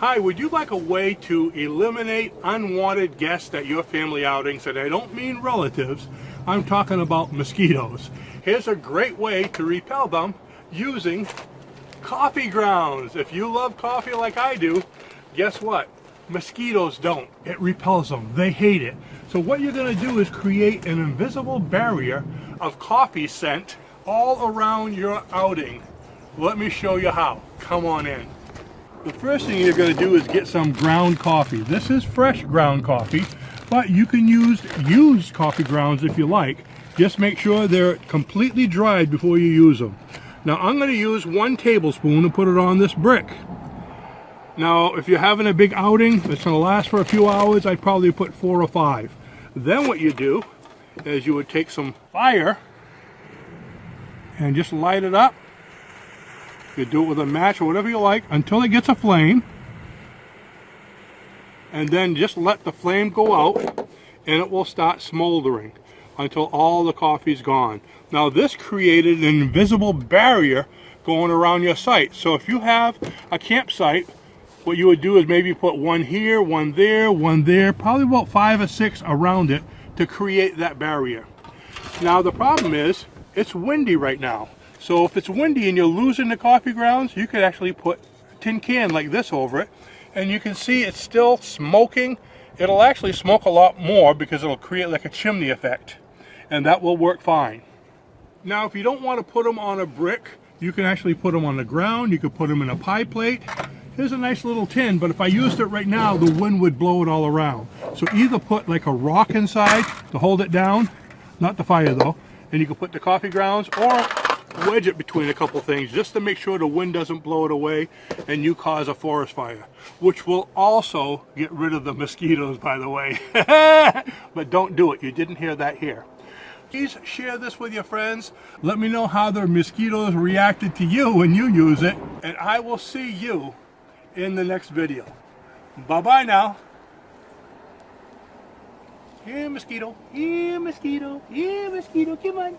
Hi, would you like a way to eliminate unwanted guests at your family outings? And I don't mean relatives, I'm talking about mosquitoes. Here's a great way to repel them using coffee grounds. If you love coffee like I do, guess what? Mosquitoes don't. It repels them. They hate it. So what you're going to do is create an invisible barrier of coffee scent all around your outing. Let me show you how. Come on in. The first thing you're going to do is get some ground coffee. This is fresh ground coffee, but you can use used coffee grounds if you like. Just make sure they're completely dried before you use them. Now I'm going to use 1 tablespoon and put it on this brick. Now if you're having a big outing that's going to last for a few hours, I'd probably put 4 or 5. Then what you do is you would take some fire and just light it up. You do it with a match or whatever you like until it gets a flame, and then just let the flame go out and it will start smoldering until all the coffee's gone. Now this created an invisible barrier going around your site. So if you have a campsite, what you would do is maybe put 1 here, 1 there, probably about 5 or 6 around it to create that barrier. Now the problem is it's windy right now. So if it's windy and you're losing the coffee grounds, you could actually put a tin can like this over it, and you can see it's still smoking. It'll actually smoke a lot more because it'll create like a chimney effect, and that will work fine. Now if you don't want to put them on a brick, you can actually put them on the ground. You could put them in a pie plate. Here's a nice little tin, but if I used it right now, the wind would blow it all around. So either put like a rock inside to hold it down, not the fire though, and you can put the coffee grounds, or wedge it between a couple things just to make sure the wind doesn't blow it away and you cause a forest fire, which will also get rid of the mosquitoes, by the way. But don't do it. You didn't hear that here. Please share this with your friends. Let me know how the mosquitoes reacted to you when you use it, and I will see you in the next video. Bye-bye now. Here, mosquito. Here, mosquito. Here, mosquito. Come on.